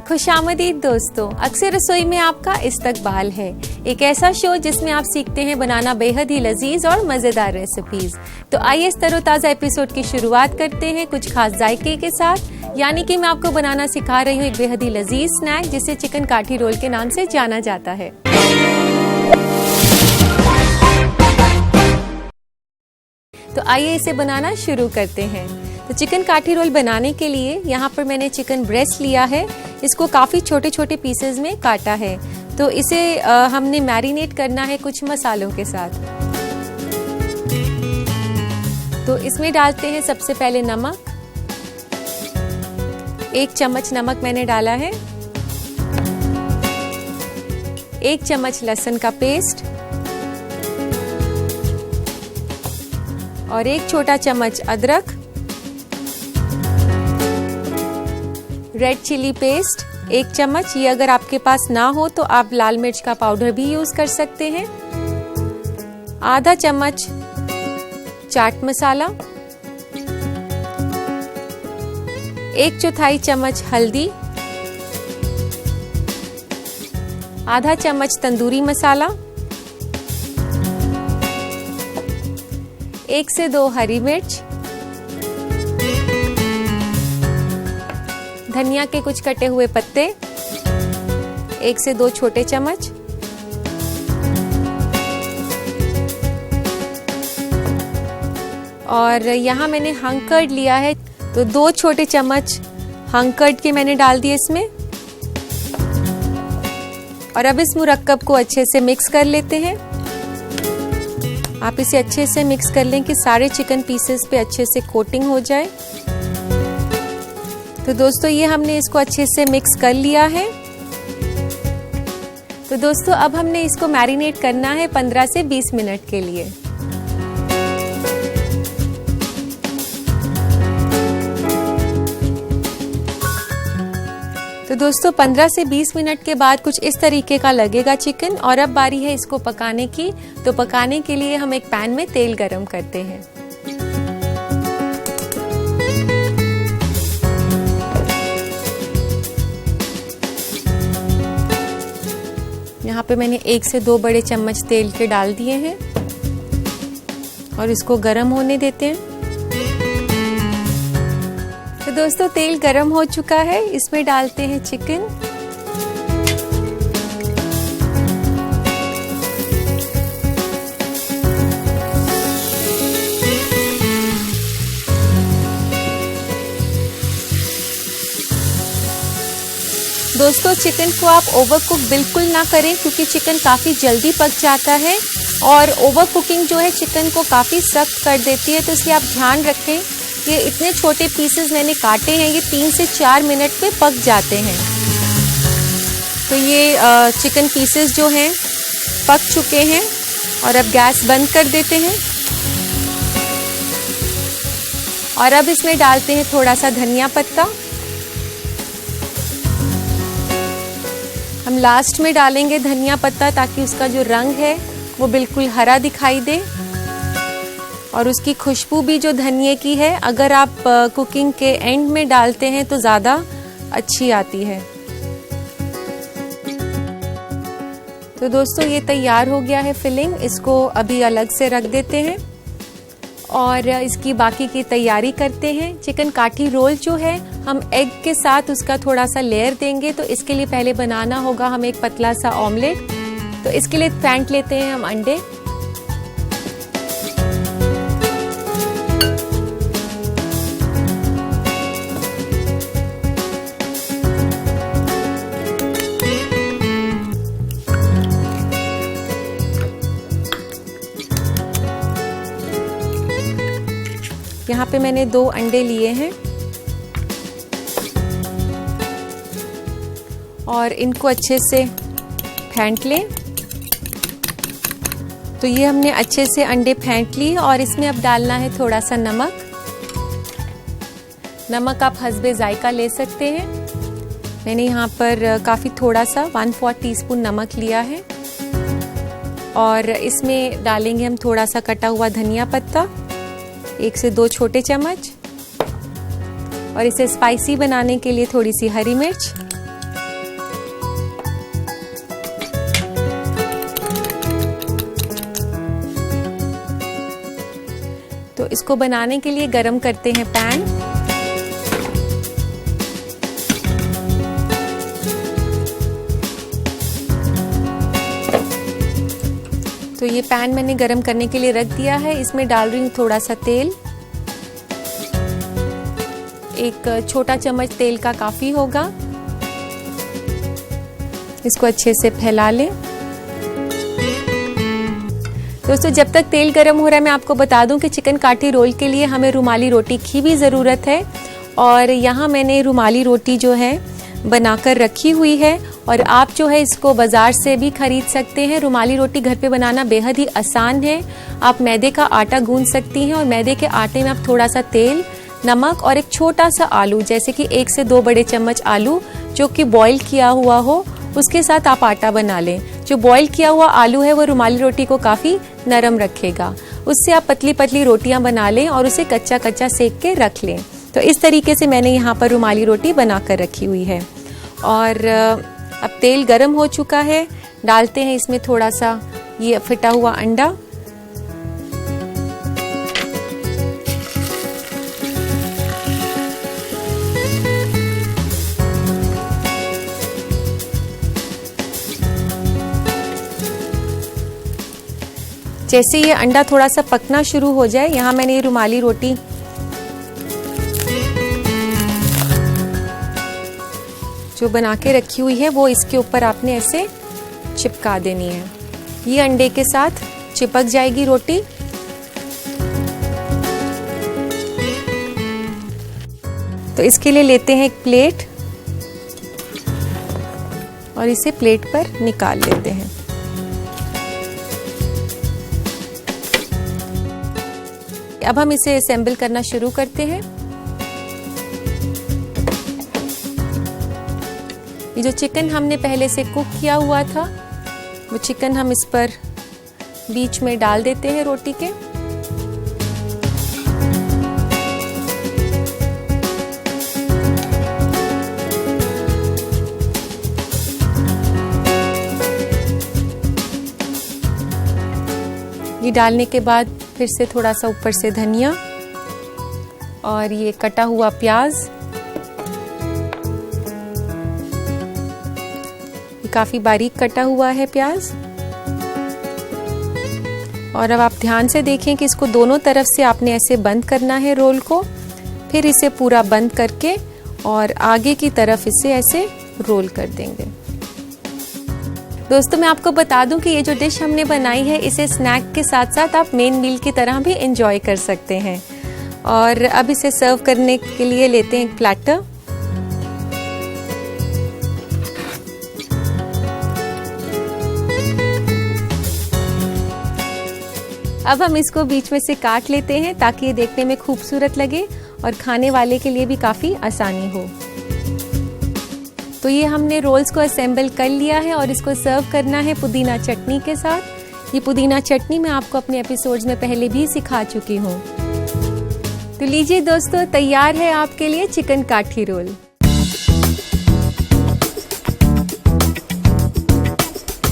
खुशामदीद दोस्तों, अक्सर रसोई में आपका इस्तकबाल है। एक ऐसा शो जिसमें आप सीखते हैं बनाना बेहद ही लजीज और मजेदार रेसिपीज। तो आइए इस तरोताजा एपिसोड की शुरुआत करते हैं कुछ खास जायके के साथ। यानी कि मैं आपको बनाना सिखा रही हूँ एक बेहद ही लजीज स्नैक जिसे चिकन काठी रोल के नाम से जाना जाता है। तो आइए इसे बनाना शुरू करते हैं। तो चिकन काठी रोल बनाने के लिए यहाँ पर मैंने चिकन ब्रेस्ट लिया है। इसको काफ़ी छोटे छोटे पीसेस में काटा है। तो इसे हमने मैरिनेट करना है कुछ मसालों के साथ। तो इसमें डालते हैं सबसे पहले नमक। 1 चम्मच नमक मैंने डाला है। 1 चम्मच लहसुन का पेस्ट और 1 छोटा चम्मच अदरक। रेड चिली पेस्ट 1 चम्मच, ये अगर आपके पास ना हो तो आप लाल मिर्च का पाउडर भी यूज कर सकते हैं। आधा चम्मच चाट मसाला, 1/4 चम्मच हल्दी, आधा चम्मच तंदूरी मसाला, 1 से 2 हरी मिर्च, धनिया के कुछ कटे हुए पत्ते 1 से 2 छोटे चम्मच, और यहाँ मैंने हंकर्ड लिया है तो 2 छोटे चम्मच हंकर्ड के मैंने डाल दिए इसमें। और अब इस मुरक्कब को अच्छे से मिक्स कर लेते हैं। आप इसे अच्छे से मिक्स कर लें कि सारे चिकन पीसेस पे अच्छे से कोटिंग हो जाए। तो दोस्तों ये हमने इसको अच्छे से मिक्स कर लिया है। तो दोस्तों अब हमने इसको मैरिनेट करना है 15 से 20 मिनट के लिए। तो दोस्तों 15 से 20 मिनट के बाद कुछ इस तरीके का लगेगा चिकन। और अब बारी है इसको पकाने की। तो पकाने के लिए हम एक पैन में तेल गरम करते हैं। यहाँ पे मैंने 1 से 2 बड़े चम्मच तेल के डाल दिए हैं और इसको गरम होने देते हैं। तो दोस्तों तेल गरम हो चुका है, इसमें डालते हैं चिकन। दोस्तों चिकन को आप ओवर कुक बिल्कुल ना करें क्योंकि चिकन काफ़ी जल्दी पक जाता है और ओवर कुकिंग जो है चिकन को काफ़ी सख्त कर देती है। तो इसलिए आप ध्यान रखें। ये इतने छोटे पीसेस मैंने काटे हैं, ये 3 से 4 मिनट में पक जाते हैं। तो ये चिकन पीसेस जो हैं पक चुके हैं और अब गैस बंद कर देते हैं। और अब इसमें डालते हैं थोड़ा सा धनिया पत्ता। हम लास्ट में डालेंगे धनिया पत्ता ताकि उसका जो रंग है वो बिल्कुल हरा दिखाई दे और उसकी खुशबू भी जो धनिये की है अगर आप कुकिंग के एंड में डालते हैं तो ज़्यादा अच्छी आती है। तो दोस्तों ये तैयार हो गया है फिलिंग। इसको अभी अलग से रख देते हैं और इसकी बाकी की तैयारी करते हैं। चिकन काठी रोल जो है हम एग के साथ उसका थोड़ा सा लेयर देंगे। तो इसके लिए पहले बनाना होगा हमें एक पतला सा ऑमलेट। तो इसके लिए फेंट लेते हैं हम अंडे। यहाँ पे मैंने 2 अंडे लिए हैं और इनको अच्छे से फेंट लें। तो ये हमने अच्छे से अंडे फेंट लिए और इसमें अब डालना है थोड़ा सा नमक। नमक आप हस्बे जायका ले सकते हैं। मैंने यहाँ पर काफ़ी थोड़ा सा 1/4 टीस्पून नमक लिया है। और इसमें डालेंगे हम थोड़ा सा कटा हुआ धनिया पत्ता, 1 से 2 छोटे चम्मच, और इसे स्पाइसी बनाने के लिए थोड़ी सी हरी मिर्च, इसको बनाने के लिए गरम करते हैं पैन। तो ये पैन मैंने गरम करने के लिए रख दिया है। इसमें डाल रही हूँ थोड़ा सा तेल, एक छोटा चम्मच तेल का काफी होगा। इसको अच्छे से फैला लें। दोस्तों जब तक तेल गरम हो रहा है मैं आपको बता दूं कि चिकन काठी रोल के लिए हमें रुमाली रोटी की भी ज़रूरत है। और यहाँ मैंने रुमाली रोटी जो है बनाकर रखी हुई है और आप जो है इसको बाज़ार से भी खरीद सकते हैं। रुमाली रोटी घर पे बनाना बेहद ही आसान है। आप मैदे का आटा गूंथ सकती हैं और मैदे के आटे में आप थोड़ा सा तेल, नमक और एक छोटा सा आलू, जैसे कि 1 से 2 बड़े चम्मच आलू जो कि बॉईल किया हुआ हो, उसके साथ आप आटा बना लें। जो बॉईल किया हुआ आलू है वो रुमाली रोटी को काफ़ी नरम रखेगा। उससे आप पतली पतली रोटियां बना लें और उसे कच्चा कच्चा सेक के रख लें। तो इस तरीके से मैंने यहाँ पर रुमाली रोटी बना कर रखी हुई है। और अब तेल गरम हो चुका है, डालते हैं इसमें थोड़ा सा ये फिटा हुआ अंडा। जैसे ये अंडा थोड़ा सा पकना शुरू हो जाए, यहाँ मैंने ये रुमाली रोटी जो बना के रखी हुई है वो इसके ऊपर आपने ऐसे चिपका देनी है। ये अंडे के साथ चिपक जाएगी रोटी। तो इसके लिए लेते हैं एक प्लेट और इसे प्लेट पर निकाल लेते हैं। अब हम इसे असेंबल करना शुरू करते हैं। ये जो चिकन हमने पहले से कुक किया हुआ था वो चिकन हम इस पर बीच में डाल देते हैं रोटी के। ये डालने के बाद फिर से थोड़ा सा ऊपर से धनिया और ये कटा हुआ प्याज। ये काफी बारीक कटा हुआ है प्याज। और अब आप ध्यान से देखें कि इसको दोनों तरफ से आपने ऐसे बंद करना है रोल को। फिर इसे पूरा बंद करके और आगे की तरफ इसे ऐसे रोल कर देंगे। दोस्तों मैं आपको बता दूं कि ये जो डिश हमने बनाई है इसे स्नैक के साथ साथ आप मेन मील की तरह भी एंजॉय कर सकते हैं। और अब इसे सर्व करने के लिए लेते हैं एक प्लेटर। अब हम इसको बीच में से काट लेते हैं ताकि ये देखने में खूबसूरत लगे और खाने वाले के लिए भी काफ़ी आसानी हो। तो ये हमने रोल्स को असेंबल कर लिया है और इसको सर्व करना है पुदीना चटनी के साथ। ये पुदीना चटनी मैं आपको अपने एपिसोड्स में पहले भी सिखा चुकी हूँ। तो लीजिए दोस्तों, तैयार है आपके लिए चिकन काठी रोल।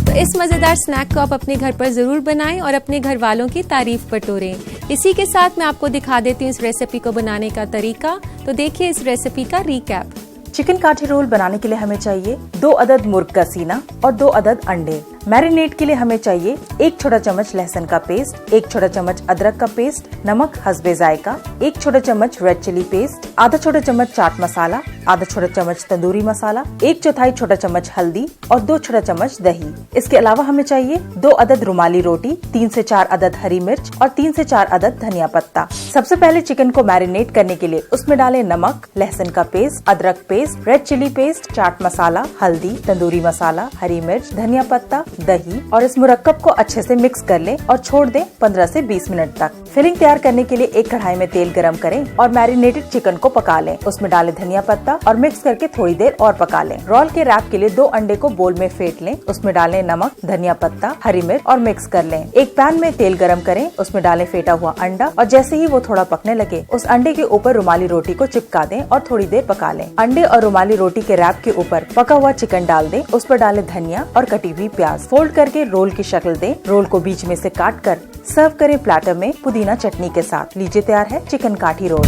तो इस मज़ेदार स्नैक को आप अपने घर पर ज़रूर बनाएं और अपने घर वालों की तारीफ बटोरें। इसी के साथ मैं आपको दिखा देती हूँ इस रेसिपी को बनाने का तरीका। तो देखिए इस रेसिपी का रिकैप। चिकन काठी रोल बनाने के लिए हमें चाहिए 2 अदद मुर्ग का सीना और 2 अदद अंडे। मैरिनेट के लिए हमें चाहिए 1 छोटा चम्मच लहसुन का पेस्ट, 1 छोटा चम्मच अदरक का पेस्ट, नमक हस्बे जायका, 1 छोटा चम्मच रेड चिली पेस्ट, आधा छोटा चम्मच चाट मसाला, आधा छोटा चम्मच तंदूरी मसाला, 1/4 छोटा चम्मच हल्दी और 2 छोटा चम्मच दही। इसके अलावा हमें चाहिए 2 अदद रुमाली रोटी, 3 से 4 अदद हरी मिर्च और 3 से 4 अदद धनिया पत्ता। सबसे पहले चिकन को मैरिनेट करने के लिए उसमें डालें नमक, लहसुन का पेस्ट, अदरक paste, red chilli paste, chaat masala, हल्दी, तंदूरी मसाला, हरी मिर्च, धनिया पत्ता, दही और इस मुरक्कब को अच्छे से मिक्स कर लें और छोड़ दें 15 से 20 मिनट तक। फिलिंग तैयार करने के लिए एक कढ़ाई में तेल गरम करें और मैरिनेटेड चिकन को पका लें। उसमें डालें धनिया पत्ता और मिक्स करके थोड़ी देर और पका लें। रोल के रैप के लिए 2 अंडे को बोल में फेंट लें। उसमें डालें नमक, धनिया पत्ता, हरी मिर्च और मिक्स कर लें। एक पैन में तेल गरम करें, उसमें डालें फेंटा हुआ अंडा और जैसे ही वो थोड़ा पकने लगे उस अंडे के ऊपर रुमाली रोटी को चिपका दें और थोड़ी देर पका लें। अंडे और रुमाली रोटी के रैप के ऊपर पका हुआ चिकन डाल दें। उस पर डालें धनिया और कटी हुई प्याज। फोल्ड करके रोल की शक्ल दें। रोल को बीच में से काट कर सर्व करें प्लेटर में पुदीना चटनी के साथ। लीजिए तैयार है चिकन काठी रोल।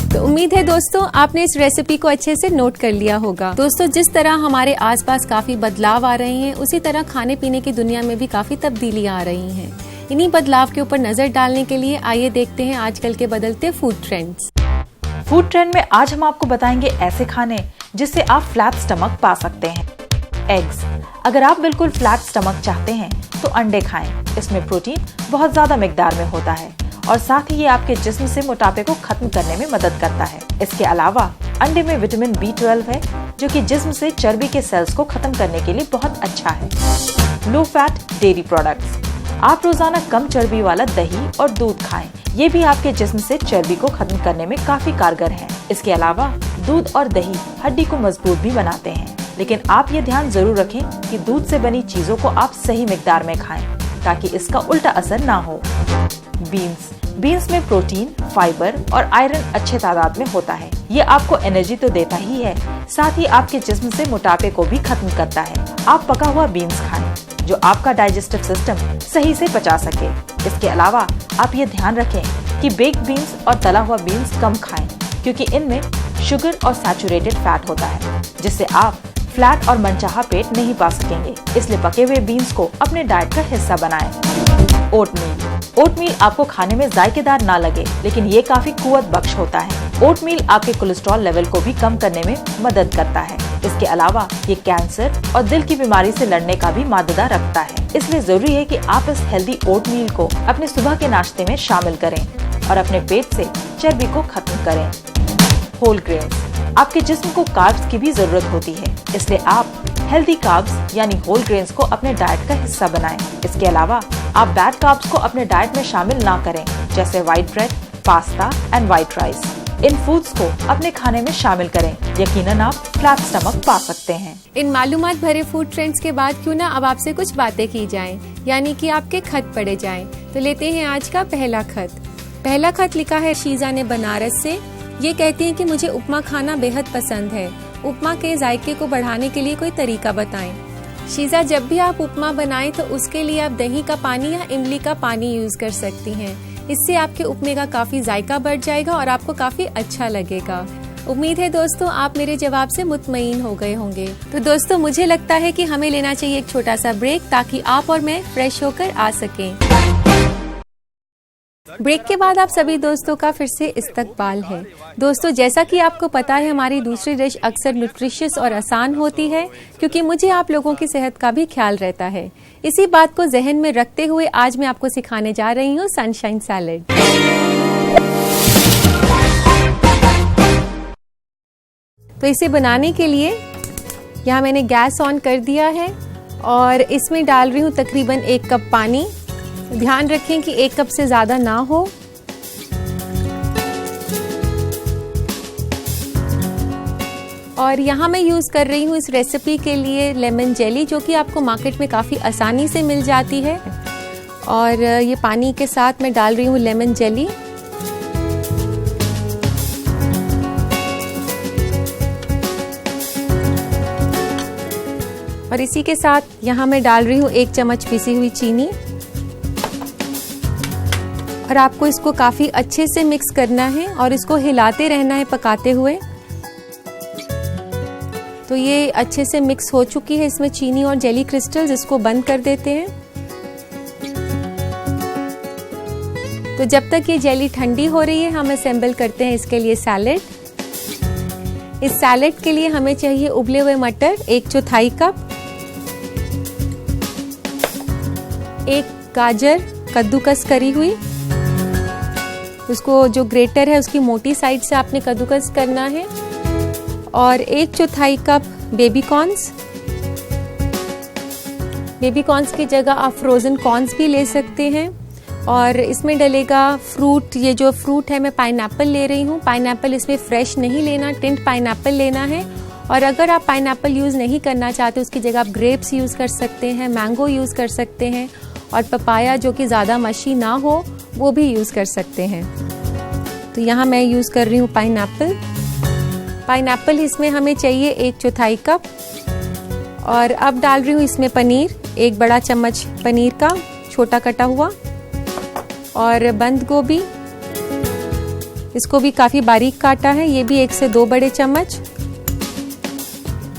तो उम्मीद है दोस्तों आपने इस रेसिपी को अच्छे से नोट कर लिया होगा। दोस्तों जिस तरह हमारे आसपास काफी बदलाव आ रहे हैं, उसी तरह खाने पीने की दुनिया में भी काफी तब्दीलियां आ रही हैं। इन्हीं बदलाव के ऊपर नजर डालने के लिए आइए देखते हैं आजकल के बदलते फूड ट्रेंड्स। फूड ट्रेंड में आज हम आपको बताएंगे ऐसे खाने जिससे आप फ्लैट स्टमक पा सकते हैं। एग्स। अगर आप बिल्कुल फ्लैट स्टमक चाहते हैं तो अंडे खाएं। इसमें प्रोटीन बहुत ज्यादा मिकदार में होता है और साथ ही ये आपके जिस्म से मोटापे को खत्म करने में मदद करता है। इसके अलावा अंडे में विटामिन B12 है जो कि जिस्म से चर्बी के सेल्स को खत्म करने के लिए बहुत अच्छा है। Low fat dairy products. आप रोजाना कम चर्बी वाला दही और दूध खाएं। ये भी आपके जिस्म से चर्बी को खत्म करने में काफी कारगर है। इसके अलावा दूध और दही हड्डी को मजबूत भी बनाते हैं, लेकिन आप ये ध्यान जरूर रखें कि दूध से बनी चीजों को आप सही मिकदार में खाएं ताकि इसका उल्टा असर ना हो। बीन्स में प्रोटीन, फाइबर और आयरन अच्छे तादाद में होता है। ये आपको एनर्जी तो देता ही है, साथ ही आपके जिस्म से मोटापे को भी खत्म करता है। आप पका हुआ बीन्स खाएं जो आपका डाइजेस्टिव सिस्टम सही से पचा सके। इसके अलावा आप ये ध्यान रखें कि बेक्ड बीन्स और तला हुआ बीन्स कम खाएं क्योंकि इनमें शुगर और सैचुरेटेड फैट होता है जिससे आप फ्लैट और मनचाहा पेट नहीं पा सकेंगे। इसलिए पके हुए बीन्स को अपने डाइट का हिस्सा बनाएं। ओटमील आपको खाने में जायकेदार ना लगे, लेकिन ये काफी कुव्वत बख्श होता है। ओटमील आपके कोलेस्ट्रॉल लेवल को भी कम करने में मदद करता है। इसके अलावा ये कैंसर और दिल की बीमारी से लड़ने का भी माददा रखता है। इसलिए जरूरी है कि आप इस हेल्दी ओटमील को अपने सुबह के नाश्ते में शामिल करें और अपने पेट से चर्बी को खत्म करें। Whole grains. आपके जिस्म को कार्ब्स की भी जरूरत होती है, इसलिए आप हेल्दी कार्ब्स यानी होल ग्रेन्स को अपने डाइट का हिस्सा बनाएं। इसके अलावा आप बैड कार्ब्स को अपने डाइट में शामिल ना करें, जैसे white bread, pasta and white rice. In foods को अपने खाने में शामिल करें। यकीनन आप फ्लैट स्टमक पा सकते हैं। इन मालूमात भरे फूड ट्रेंड्स के बाद क्यों ना अब आपसे कुछ बातें की जाएं, यानी कि आपके खत पढ़े जाएं। तो लेते हैं आज का पहला खत। पहला खत लिखा है शीजा ने बनारस से। ये कहती हैं कि मुझे उपमा खाना बेहद पसंद है। उपमा के जायके को बढ़ाने के लिए कोई तरीका बताएं। शीजा, जब भी आप उपमा बनाएं तो उसके लिए आप दही का पानी या इमली का पानी यूज कर सकती हैं। इससे आपके उपमे का काफी जायका बढ़ जाएगा और आपको काफी अच्छा लगेगा। उम्मीद है दोस्तों आप मेरे जवाब से मुतमईन हो गए होंगे। तो दोस्तों मुझे लगता है कि हमें लेना चाहिए एक छोटा सा ब्रेक ताकि आप और मैं फ्रेश होकर आ सकें। ब्रेक के बाद आप सभी दोस्तों का फिर से इस्तकबाल है। दोस्तों जैसा कि आपको पता है हमारी दूसरी डिश अक्सर न्यूट्रिशियस और आसान होती है क्योंकि मुझे आप लोगों की सेहत का भी ख्याल रहता है। इसी बात को जहन में रखते हुए आज मैं आपको सिखाने जा रही हूँ सनशाइन सैलेड। तो इसे बनाने के लिए यहाँ मैंने गैस ऑन कर दिया है और इसमें डाल रही हूँ तकरीबन 1 कप पानी। ध्यान रखें कि 1 कप से ज्यादा ना हो। और यहाँ मैं यूज कर रही हूँ इस रेसिपी के लिए लेमन जेली, जो कि आपको मार्केट में काफी आसानी से मिल जाती है। और ये पानी के साथ मैं डाल रही हूँ लेमन जेली। और इसी के साथ यहाँ मैं डाल रही हूँ 1 चम्मच पिसी हुई चीनी। और आपको इसको काफी अच्छे से मिक्स करना है और इसको हिलाते रहना है पकाते हुए। तो ये अच्छे से मिक्स हो चुकी है इसमें चीनी और जेली क्रिस्टल्स। इसको बंद कर देते हैं। तो जब तक ये जेली ठंडी हो रही है हम असेंबल करते हैं इसके लिए सैलेड। इस सैलेड के लिए हमें चाहिए उबले हुए मटर 1/4 कप, 1 गाजर कद्दूकस करी हुई, उसको जो ग्रेटर है उसकी मोटी साइड से आपने कद्दूकस करना है, और 1/4 cup baby corns. Baby corns की जगह आप फ्रोजन कॉर्न्स भी ले सकते हैं। और इसमें डलेगा फ्रूट। ये जो फ्रूट है मैं पाइनएप्पल ले रही हूँ। पाइनएप्पल इसमें फ्रेश नहीं लेना, टिंट पाइनएप्पल लेना है। और अगर आप पाइनएप्पल यूज नहीं करना चाहते उसकी जगह आप ग्रेप्स यूज कर सकते हैं, मैंगो यूज कर सकते हैं, और पपाया जो कि ज्यादा मशी ना हो वो भी यूज कर सकते हैं। तो यहाँ मैं यूज कर रही हूँ पाइनएप्पल। पाइनएप्पल इसमें हमें चाहिए 1/4 कप। और अब डाल रही हूँ इसमें पनीर, 1 बड़ा चम्मच पनीर का छोटा कटा हुआ, और बंद गोभी, इसको भी काफ़ी बारीक काटा है, ये भी 1 से 2 बड़े चम्मच,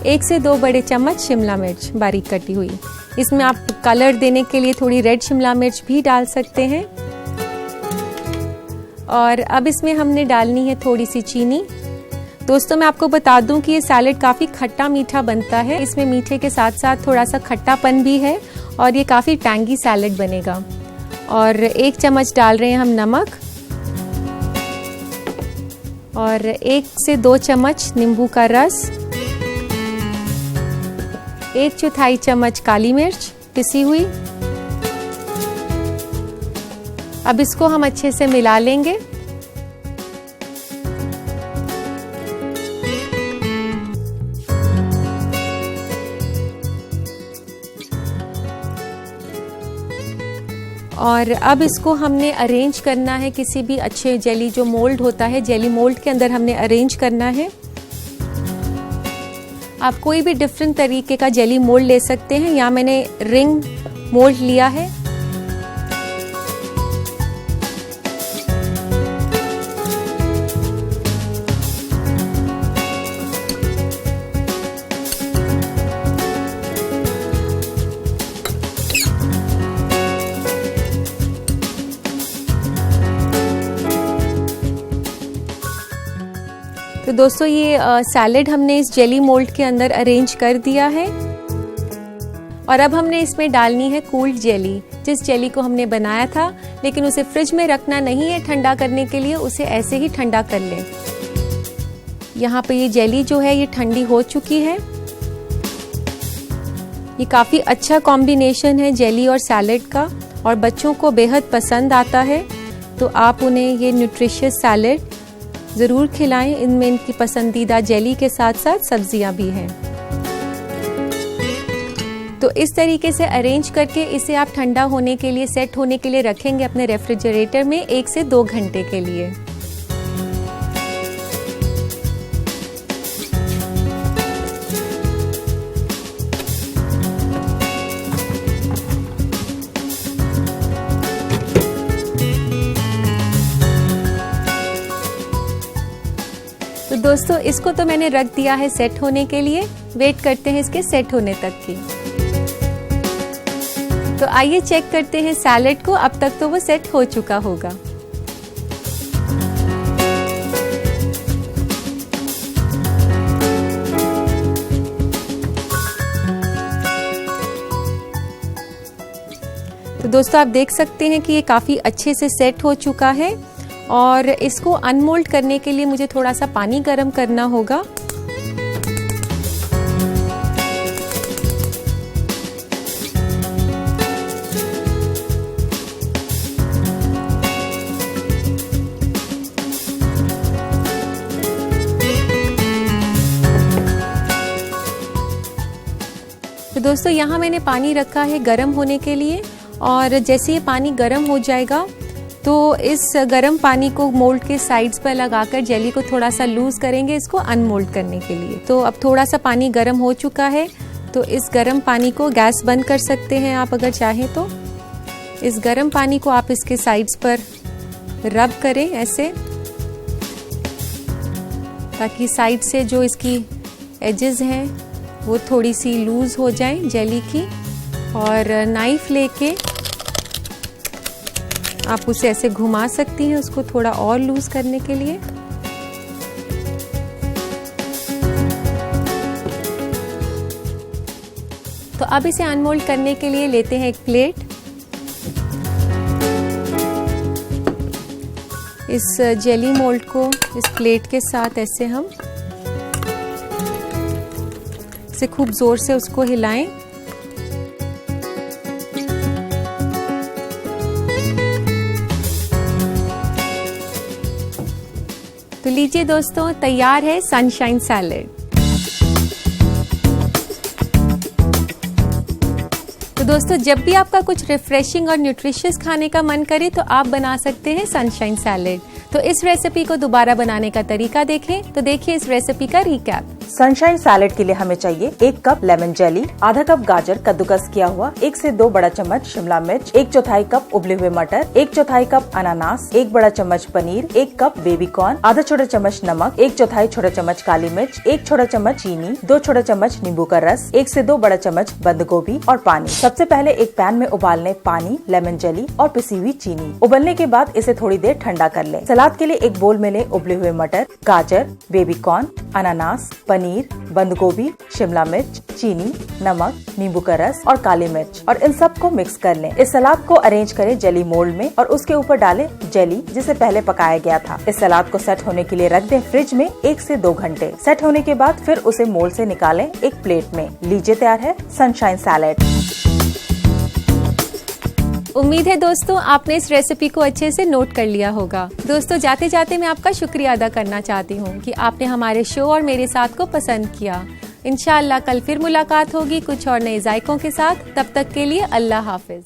1 से 2 बड़े चम्मच शिमला मिर्च बारीक कटी हुई। इसमें आप कलर देने के लिए थोड़ी रेड शिमला मिर्च भी डाल सकते हैं। और अब इसमें हमने डालनी है थोड़ी सी चीनी। दोस्तों मैं आपको बता दूं कि ये सैलेड काफ़ी खट्टा मीठा बनता है, इसमें मीठे के साथ साथ थोड़ा सा खट्टापन भी है और ये काफ़ी टैंगी सैलेड बनेगा। और 1 चम्मच डाल रहे हैं हम नमक, और 1 से 2 चम्मच नींबू का रस, 1/4 चम्मच काली मिर्च पिसी हुई। अब इसको हम अच्छे से मिला लेंगे। और अब इसको हमने अरेंज करना है किसी भी अच्छे जेली जो मोल्ड होता है, जेली मोल्ड के अंदर हमने अरेंज करना है। आप कोई भी डिफरेंट तरीके का जेली मोल्ड ले सकते हैं, यहाँ मैंने रिंग मोल्ड लिया है। तो दोस्तों ये सैलेड हमने इस जेली मोल्ड के अंदर अरेंज कर दिया है। और अब हमने इसमें डालनी है कूल्ड जेली, जिस जेली को हमने बनाया था, लेकिन उसे फ्रिज में रखना नहीं है ठंडा करने के लिए, उसे ऐसे ही ठंडा कर लें। यहाँ पे ये जेली जो है ये ठंडी हो चुकी है। ये काफ़ी अच्छा कॉम्बिनेशन है जेली और सैलेड का, और बच्चों को बेहद पसंद आता है। तो आप उन्हें ये न्यूट्रिशियस सैलेड ज़रूर खिलाएं। इनमें इनकी पसंदीदा जेली के साथ साथ सब्जियां भी हैं। तो इस तरीके से अरेंज करके इसे आप ठंडा होने के लिए, सेट होने के लिए रखेंगे अपने रेफ्रिजरेटर में 1 से 2 घंटे के लिए। तो दोस्तों इसको तो मैंने रख दिया है सेट होने के लिए। वेट करते हैं इसके सेट होने तक की। तो आइए चेक करते हैं सैलेड को। अब तक तो वो सेट हो चुका होगा। तो दोस्तों आप देख सकते हैं कि ये काफ़ी अच्छे से सेट हो चुका है। और इसको अनमोल्ड करने के लिए मुझे थोड़ा सा पानी गर्म करना होगा। तो दोस्तों यहाँ मैंने पानी रखा है गर्म होने के लिए, और जैसे ये पानी गर्म हो जाएगा तो इस गर्म पानी को मोल्ड के साइड्स पर लगाकर जेली को थोड़ा सा लूज करेंगे इसको अनमोल्ड करने के लिए। तो अब थोड़ा सा पानी गर्म हो चुका है, तो इस गर्म पानी को गैस बंद कर सकते हैं आप अगर चाहें तो। इस गर्म पानी को आप इसके साइड्स पर रब करें ऐसे, ताकि साइड से जो इसकी एजेस हैं वो थोड़ी सी लूज हो जाएं जेली की। और नाइफ लेके आप उसे ऐसे घुमा सकती हैं उसको थोड़ा और लूज करने के लिए। तो अब इसे अनमोल्ड करने के लिए लेते हैं एक प्लेट। इस जेली मोल्ड को इस प्लेट के साथ ऐसे हम इसे खूब जोर से उसको हिलाएं। तो लीजिए दोस्तों, तैयार है सनशाइन सैलेड। तो दोस्तों जब भी आपका कुछ रिफ्रेशिंग और न्यूट्रिशियस खाने का मन करे तो आप बना सकते हैं सनशाइन सैलेड। तो इस रेसिपी को दोबारा बनाने का तरीका देखें। तो देखिए इस रेसिपी का रिकैप। सनशाइन सैलेड के लिए हमें चाहिए 1 कप लेमन जेली, आधा कप गाजर कद्दूकस किया हुआ, 1 से 2 बड़ा चम्मच शिमला मिर्च, 1/4 कप उबले हुए मटर, 1/4 कप अनानास, 1 बड़ा चम्मच पनीर, 1 कप बेबी कॉर्न, आधा छोटा चम्मच नमक, 1/4 छोटा चम्मच काली मिर्च, 1 छोटा चम्मच चीनी, 2 छोटा चम्मच नींबू का रस, 1 से 2 बड़ा चम्मच बंद गोभी और पानी। सबसे पहले एक पैन में उबालने पानी, लेमन जेली और पिसी हुई चीनी। उबलने के बाद इसे थोड़ी देर ठंडा कर लें। सलाद के लिए एक बोल में लें उबले हुए मटर, गाजर, बेबी कॉर्न, अनानास, पनीर, बंद गोभी, शिमला मिर्च, चीनी, नमक, नींबू का रस और काली मिर्च और इन सब को मिक्स कर लें। इस सलाद को अरेंज करें जेली मोल्ड में और उसके ऊपर डालें जेली जिसे पहले पकाया गया था। इस सलाद को सेट होने के लिए रख दें फ्रिज में 1 से 2 घंटे। सेट होने के बाद फिर उसे मोल्ड से निकालें एक प्लेट में। लीजिए तैयार है सनशाइन सैलेड। उम्मीद है दोस्तों आपने इस रेसिपी को अच्छे से नोट कर लिया होगा। दोस्तों जाते जाते मैं आपका शुक्रिया अदा करना चाहती हूँ कि आपने हमारे शो और मेरे साथ को पसंद किया। इंशाअल्लाह कल फिर मुलाकात होगी कुछ और नए जायकों के साथ। तब तक के लिए अल्लाह हाफिज।